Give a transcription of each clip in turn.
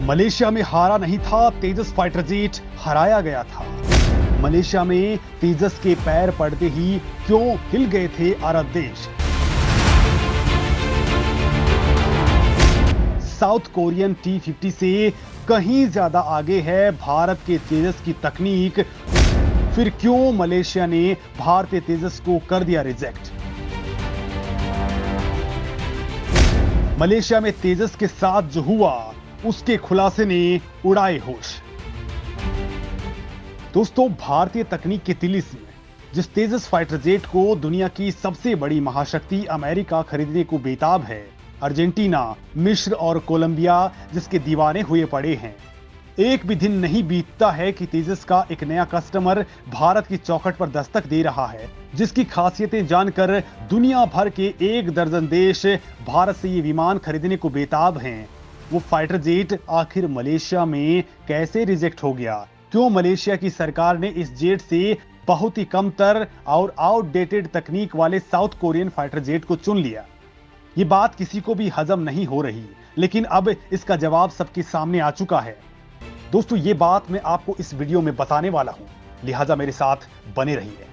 Malaysia में हारा नहीं था, तेजस फाइटर जेट हराया गया था। मलेशिया में तेजस के पैर पड़ते ही क्यों हिल गए थे अरब देश। साउथ कोरियन T-50 से कहीं ज्यादा आगे है भारत के तेजस की तकनीक, फिर क्यों मलेशिया ने भारतीय तेजस को कर दिया रिजेक्ट। मलेशिया में तेजस के साथ जो हुआ उसके खुलासे ने उड़ाए होश। दोस्तों, भारतीय तकनीक के तिलिस्म जिस तेजस फाइटर जेट को दुनिया की सबसे बड़ी महाशक्ति अमेरिका खरीदने को बेताब है, अर्जेंटीना, मिस्र और कोलंबिया जिसके दीवाने हुए पड़े हैं। एक भी दिन नहीं बीतता है कि तेजस का एक नया कस्टमर भारत की चौखट पर दस्तक दे रहा है, जिसकी खासियतें जानकर दुनिया भर के 1 दर्जन देश भारत से ये विमान खरीदने को बेताब हैं। वो फाइटर जेट आखिर मलेशिया में कैसे रिजेक्ट हो गया? क्यों मलेशिया की सरकार ने इस जेट से बहुत ही कमतर और आउटडेटेड तकनीक वाले साउथ कोरियन फाइटर जेट को चुन लिया? ये बात किसी को भी हजम नहीं हो रही, लेकिन अब इसका जवाब सबके सामने आ चुका है। दोस्तों, ये बात मैं आपको इस वीडियो में बताने वाला हूं, लिहाजा मेरे साथ बने रहिए।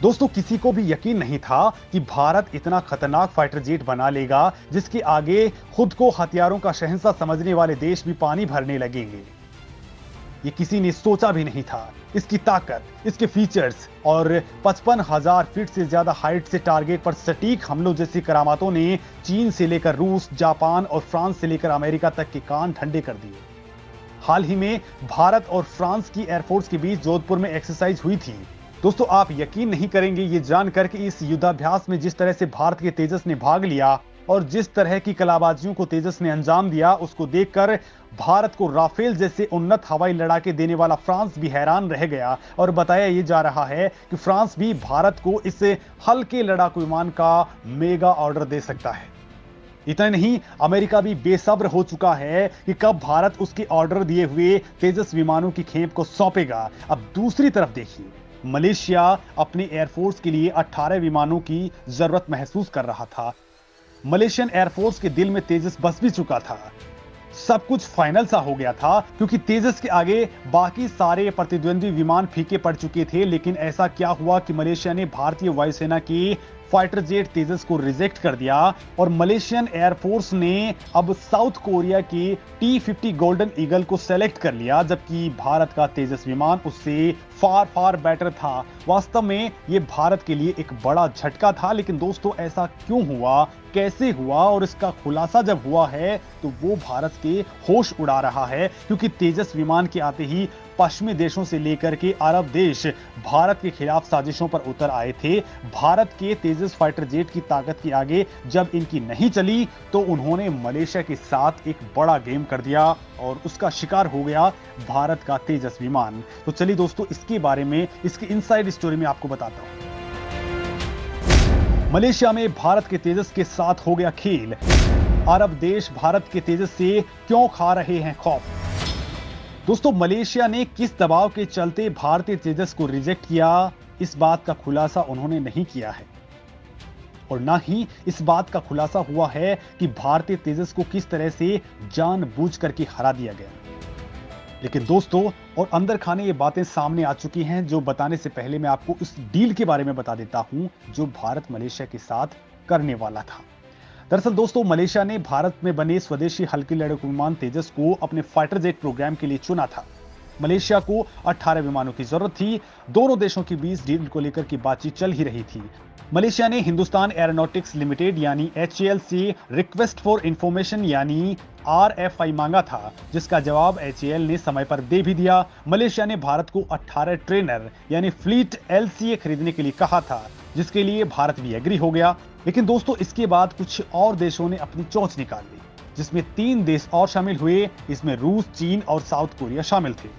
दोस्तों, किसी को भी यकीन नहीं था कि भारत इतना खतरनाक फाइटर जेट बना लेगा जिसके आगे खुद को हथियारों का शहंशाह समझने वाले देश भी पानी भरने लगेंगे। ये किसी ने सोचा भी नहीं था। इसकी ताकत, इसके फीचर्स और 55,000 फीट से ज्यादा हाइट से टारगेट पर सटीक हमलों जैसी करामातों ने चीन से लेकर रूस, जापान और फ्रांस से लेकर अमेरिका तक के कान ठंडे कर दिए। हाल ही में भारत और फ्रांस की एयरफोर्स के बीच जोधपुर में एक्सरसाइज हुई थी। दोस्तों, आप यकीन नहीं करेंगे ये जानकर कि इस युद्धाभ्यास में जिस तरह से भारत के तेजस ने भाग लिया और जिस तरह की कलाबाजियों को तेजस ने अंजाम दिया, उसको देखकर भारत को राफेल जैसे उन्नत हवाई लड़ाके देने वाला फ्रांस भी हैरान रह गया। और बताया ये जा रहा है कि फ्रांस भी भारत को इस हल्के लड़ाकू विमान का मेगा ऑर्डर दे सकता है। इतना नहीं, अमेरिका भी बेसब्र हो चुका है कि कब भारत उसके ऑर्डर दिए हुए तेजस विमानों की खेप को सौंपेगा। अब दूसरी तरफ देखिए, मलेशिया अपने एयरफोर्स के लिए 18 विमानों की जरूरत महसूस कर रहा था। मलेशियन एयरफोर्स के दिल में तेजस बस भी चुका था। सब कुछ फाइनल सा हो गया था, क्योंकि तेजस के आगे बाकी सारे प्रतिद्वंदी विमान फीके पड़ चुके थे। लेकिन ऐसा क्या हुआ कि मलेशिया ने भारतीय वायुसेना की फाइटर जेट तेजस को रिजेक्ट कर दिया और मलेशियन एयरफोर्स ने अब साउथ कोरिया की T-50 गोल्डन ईगल को सेलेक्ट कर लिया, जबकि भारत का तेजस विमान उससे फार फार बेटर था। वास्तव में ये भारत के लिए एक बड़ा झटका था। लेकिन दोस्तों, ऐसा क्यों हुआ, कैसे हुआ, और इसका खुलासा जब हुआ है तो वो भारत के होश उड़ा रहा है, क्योंकि तेजस विमान के आते ही पश्चिमी देशों से लेकर के अरब देश भारत के खिलाफ साजिशों पर उतर आए थे। भारत के तेजस फाइटर जेट की ताकत के आगे जब इनकी नहीं चली तो उन्होंने मलेशिया के साथ एक बड़ा गेम कर दिया और उसका शिकार हो गया भारत का तेजस विमान। तो चलिए दोस्तों, इसके बारे में, इसकी इनसाइड स्टोरी में आपको बताता हूं। मलेशिया में भारत के तेजस के साथ हो गया खेल। अरब देश भारत के तेजस से क्यों खा रहे हैं खौफ? दोस्तों, मलेशिया ने किस दबाव के चलते भारतीय तेजस को रिजेक्ट किया, इस बात का खुलासा उन्होंने नहीं किया है। और ना ही इस बात का खुलासा हुआ है कि भारतीय तेजस को किस तरह से जानबूझ करके हरा दिया गया। लेकिन दोस्तों, और अंदर खाने ये बातें सामने आ चुकी हैं, जो बताने से पहले मैं आपको इस डील के बारे में बता देता हूं जो भारत मलेशिया के साथ करने वाला था। दरअसल दोस्तों, मलेशिया ने भारत में बने स्वदेशी हल्के लड़ाकू विमान तेजस को अपने फाइटर जेट प्रोग्राम के लिए चुना था। मलेशिया को 18 विमानों की जरूरत थी। दोनों देशों के बीच डील को लेकर की बातचीत चल ही रही थी। मलेशिया ने हिंदुस्तान एरोनॉटिक्स लिमिटेड यानी HAL से रिक्वेस्ट फॉर इंफॉर्मेशन यानी RFI मांगा था, जिसका जवाब HAL ने समय पर दे भी दिया। मलेशिया ने भारत को 18 ट्रेनर यानी फ्लीट LCA खरीदने के लिए कहा था, जिसके लिए भारत भी एग्री हो गया। लेकिन दोस्तों, इसके बाद कुछ और देशों ने अपनी चोंच निकाल ली, जिसमें 3 देश और शामिल हुए। इसमें रूस, चीन और साउथ कोरिया शामिल थे।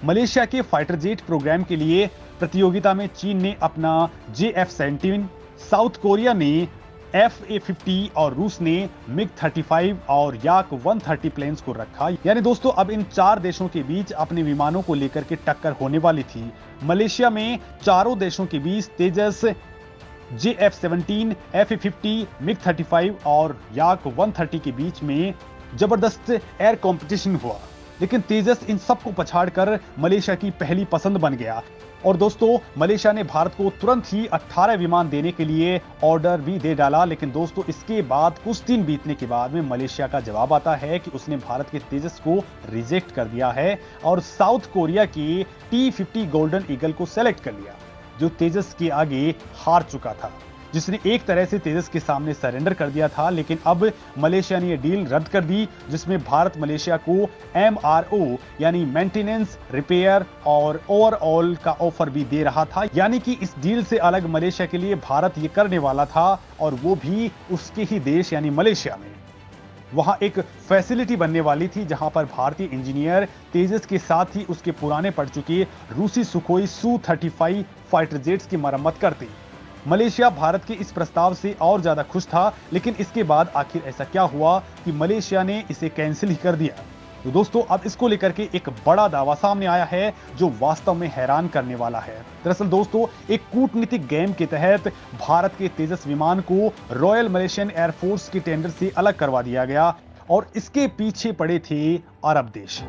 मलेशिया के फाइटर जेट प्रोग्राम के लिए प्रतियोगिता में चीन ने अपना JF-17, साउथ कोरिया ने FA-50 और रूस ने MiG-35 और Yak-130 प्लेन्स को रखा। यानी दोस्तों, अब इन 4 देशों के बीच अपने विमानों को लेकर के टक्कर होने वाली थी। मलेशिया में चारों देशों के बीच तेजस, JF-17, FA-50, MiG-35 और Yak-130 के बीच में जबरदस्त एयर कंपटीशन हुआ। लेकिन तेजस इन सबको पछाड़कर मलेशिया की पहली पसंद बन गया। और दोस्तों, मलेशिया ने भारत को तुरंत ही 18 विमान देने के लिए ऑर्डर भी दे डाला। लेकिन दोस्तों, इसके बाद कुछ दिन बीतने के बाद में मलेशिया का जवाब आता है कि उसने भारत के तेजस को रिजेक्ट कर दिया है और साउथ कोरिया की T-50 गोल्डन ईगल को सेलेक्ट कर लिया, जो तेजस के आगे हार चुका था, जिसने एक तरह से तेजस के सामने सरेंडर कर दिया था। लेकिन अब मलेशिया ने यह डील रद्द कर दी, जिसमें भारत मलेशिया को MRO यानी मेंटेनेंस, रिपेयर और ओवरऑल का ऑफर भी दे रहा था। यानी कि इस डील से अलग मलेशिया के लिए भारत ये करने वाला था, और वो भी उसके ही देश यानी मलेशिया में। वहां एक फैसिलिटी बनने वाली थी जहां पर भारतीय इंजीनियर तेजस के साथ ही उसके पुराने पड़ चुके रूसी सुखोई Su-35 फाइटर जेट्स की मरम्मत करते। मलेशिया भारत के इस प्रस्ताव से और ज्यादा खुश था, लेकिन इसके बाद आखिर ऐसा क्या हुआ कि मलेशिया ने इसे कैंसिल ही कर दिया। तो दोस्तों, अब इसको लेकर के एक बड़ा दावा सामने आया है जो वास्तव में हैरान करने वाला है। दरअसल दोस्तों, एक कूटनीतिक गेम के तहत भारत के तेजस विमान को रॉयल मलेशियन एयरफोर्स के टेंडर से अलग करवा दिया गया, और इसके पीछे पड़े थे अरब देश।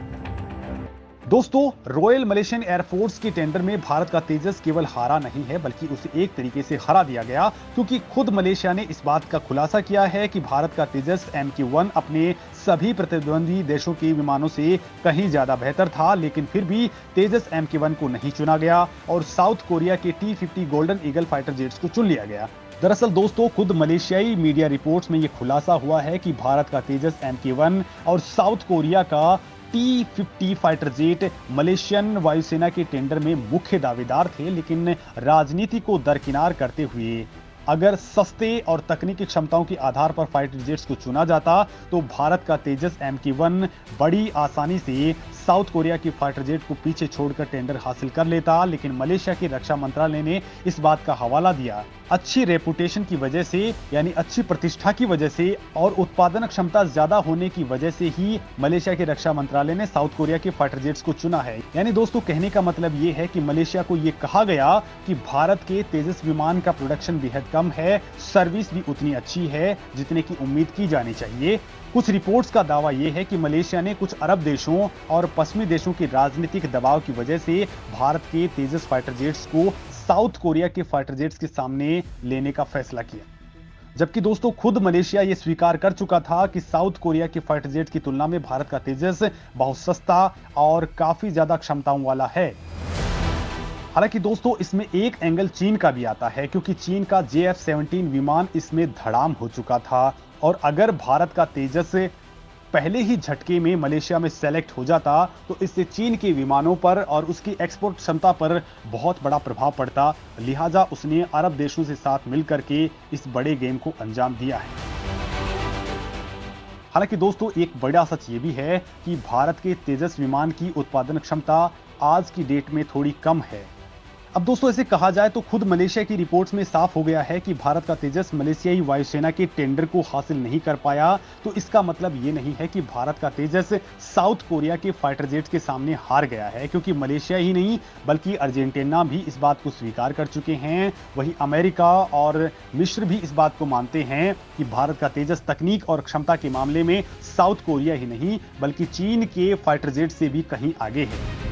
दोस्तों, रॉयल मलेशियन एयरफोर्स के टेंडर में भारत का तेजस केवल हारा नहीं है, बल्कि उसे एक तरीके से हरा दिया गया, क्योंकि खुद मलेशिया ने इस बात का खुलासा किया है कि भारत का तेजस MQ-1 अपने सभी प्रतिद्वंदी देशों के विमानों से कहीं ज्यादा बेहतर था। लेकिन फिर भी तेजस MQ-1 को नहीं चुना गया और साउथ कोरिया के T-50 golden eagle fighter jets को चुन लिया गया। दरअसल दोस्तों, खुद मलेशियाई मीडिया रिपोर्ट्स में यह खुलासा हुआ है कि भारत का तेजस MQ-1 और साउथ कोरिया का T-50 फाइटर जेट मलेशियन वायुसेना के टेंडर में मुख्य दावेदार थे। लेकिन राजनीति को दरकिनार करते हुए अगर सस्ते और तकनीकी क्षमताओं के आधार पर फाइटर जेट्स को चुना जाता, तो भारत का तेजस MQ-1 बड़ी आसानी से साउथ कोरिया की फाइटर जेट को पीछे छोड़कर टेंडर हासिल कर लेता। लेकिन मलेशिया के रक्षा मंत्रालय ने इस बात का हवाला दिया, अच्छी रेपुटेशन की वजह से, यानी अच्छी प्रतिष्ठा की वजह से और उत्पादन क्षमता ज्यादा होने की वजह से ही मलेशिया के रक्षा मंत्रालय ने साउथ कोरिया के फाइटर जेट्स को चुना है। यानी दोस्तों, कहने का मतलब ये है कि मलेशिया को ये कहा गया कि भारत के तेजस विमान का प्रोडक्शन बेहद कम है, सर्विस भी उतनी अच्छी है जितने की उम्मीद की जानी चाहिए। कुछ रिपोर्ट्स का दावा यह है कि मलेशिया ने कुछ अरब देशों और पश्चिमी देशों के राजनीतिक दबाव की वजह से भारत के तेजस फाइटर जेट्स को साउथ कोरिया के फाइटर जेट्स के सामने लेने का फैसला किया। जबकि दोस्तों, खुद मलेशिया यह स्वीकार कर चुका था कि साउथ कोरिया के फाइटर जेट्स की तुलना में भारत का तेजस बहुत सस्ता और काफी ज्यादा क्षमताओं वाला है। हालांकि दोस्तों, इसमें एक एंगल चीन का भी आता है, क्योंकि चीन का JF-17 विमान इसमें धड़ाम हो चुका था, और अगर भारत का तेजस पहले ही झटके में मलेशिया में सेलेक्ट हो जाता, तो इससे चीन के विमानों पर और उसकी एक्सपोर्ट क्षमता पर बहुत बड़ा प्रभाव पड़ता। लिहाजा उसने अरब देशों से साथ मिलकर के इस बड़े गेम को अंजाम दिया है। हालांकि दोस्तों, एक बड़ा सच ये भी है कि भारत के तेजस विमान की उत्पादन क्षमता आज की डेट में थोड़ी कम है। अब दोस्तों, ऐसे कहा जाए तो खुद मलेशिया की रिपोर्ट्स में साफ हो गया है कि भारत का तेजस मलेशियाई वायुसेना के टेंडर को हासिल नहीं कर पाया। तो इसका मतलब ये नहीं है कि भारत का तेजस साउथ कोरिया के फाइटर जेट्स के सामने हार गया है, क्योंकि मलेशिया ही नहीं बल्कि अर्जेंटीना भी इस बात को स्वीकार कर चुके हैं। वहीं अमेरिका और मिस्र भी इस बात को मानते हैं कि भारत का तेजस तकनीक और क्षमता के मामले में साउथ कोरिया ही नहीं बल्कि चीन के फाइटर जेट से भी कहीं आगे है।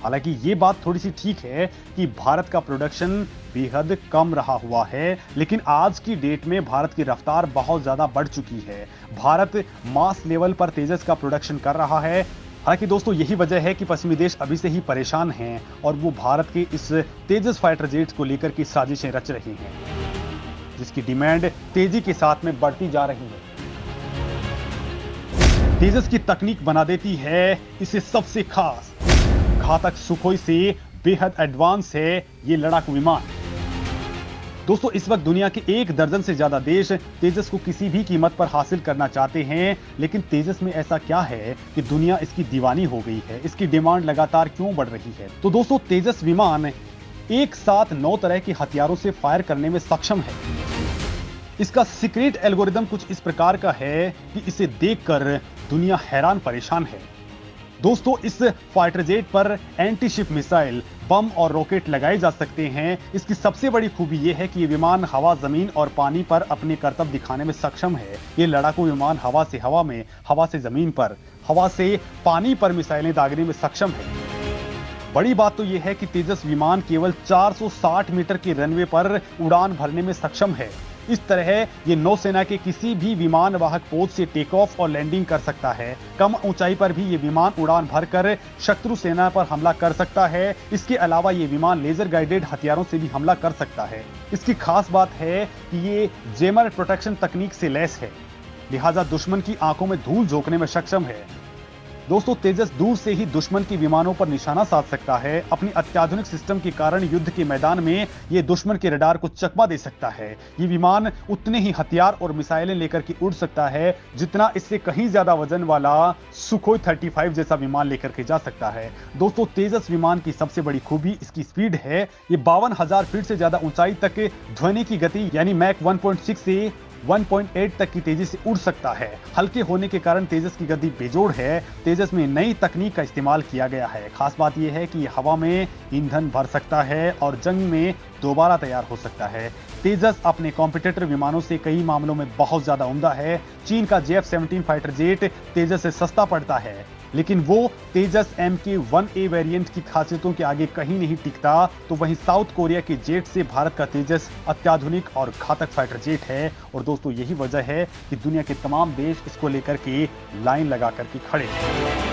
हालांकि ये बात थोड़ी सी ठीक है कि भारत का प्रोडक्शन बेहद कम रहा हुआ है, लेकिन आज की डेट में भारत की रफ्तार बहुत ज्यादा बढ़ चुकी है। भारत मास लेवल पर तेजस का प्रोडक्शन कर रहा है। हालांकि दोस्तों, यही वजह है कि पश्चिमी देश अभी से ही परेशान हैं और वो भारत के इस तेजस फाइटर जेट्स को लेकर की साजिशें रच रही हैं, जिसकी डिमांड तेजी के साथ में बढ़ती जा रही है। तेजस की तकनीक बना देती है इसे सबसे खास। घातक सुखोई से बेहद एडवांस है ये लड़ाकू विमान। दोस्तों, इस वक्त दुनिया के 1 दर्जन से ज्यादा देश तेजस को किसी भी कीमत पर हासिल करना चाहते हैं, लेकिन तेजस में ऐसा क्या है कि दुनिया इसकी दीवानी हो गई है? इसकी डिमांड लगातार क्यों बढ़ रही है? तो दोस्तों, तेजस विमान एक साथ 9 तरह के हथियारों से फायर करने में सक्षम है। इसका सीक्रेट एल्गोरिदम कुछ इस प्रकार का है कि इसे देखकर दुनिया हैरान परेशान है। दोस्तों, इस फाइटर जेट पर एंटी शिप मिसाइल, बम और रॉकेट लगाए जा सकते हैं। इसकी सबसे बड़ी खूबी यह है कि ये विमान हवा, जमीन और पानी पर अपने करतब दिखाने में सक्षम है। ये लड़ाकू विमान हवा से हवा में, हवा से जमीन पर, हवा से पानी पर मिसाइलें दागने में सक्षम है। बड़ी बात तो यह है कि तेजस विमान केवल 460 मीटर के रनवे पर उड़ान भरने में सक्षम है। इस तरह ये नौसेना के किसी भी विमान वाहक पोत से टेक ऑफ और लैंडिंग कर सकता है। कम ऊंचाई पर भी ये विमान उड़ान भरकर शत्रु सेना पर हमला कर सकता है। इसके अलावा ये विमान लेजर गाइडेड हथियारों से भी हमला कर सकता है। इसकी खास बात है कि ये जैमर प्रोटेक्शन तकनीक से लैस है, लिहाजा दुश्मन की आंखों में धूल झोंकने में सक्षम है। दोस्तों, तेजस दूर से ही दुश्मन के विमानों पर निशाना साध सकता है। अपनी अत्याधुनिक सिस्टम के कारण युद्ध के मैदान में यह दुश्मन के रडार को चकमा दे सकता है। ये विमान उतने ही हथियार और मिसाइलें लेकर के उड़ सकता है जितना इससे कहीं ज्यादा वजन वाला सुखोई 35 जैसा विमान लेकर के जा सकता है। दोस्तों, तेजस विमान की सबसे बड़ी खूबी इसकी स्पीड है। ये 52,000 फीट से ज्यादा ऊंचाई तक ध्वनि की गति यानी मैक 1.6 से 1.8 तक की तेजी से उड़ सकता है। हल्के होने के कारण तेजस की गति बेजोड़ है। तेजस में नई तकनीक का इस्तेमाल किया गया है। खास बात यह है कि यह हवा में ईंधन भर सकता है और जंग में दोबारा तैयार हो सकता है। तेजस अपने कॉम्पिटिटर विमानों से कई मामलों में बहुत ज्यादा उम्दा है। चीन का JF-17 फाइटर जेट तेजस से सस्ता पड़ता है, लेकिन वो तेजस MK-1A वेरिएंट की खासियतों के आगे कहीं नहीं टिकता। तो वहीं साउथ कोरिया के जेट से भारत का तेजस अत्याधुनिक और घातक फाइटर जेट है। और दोस्तों, यही वजह है कि दुनिया के तमाम देश इसको लेकर के लाइन लगा करके खड़े हैं।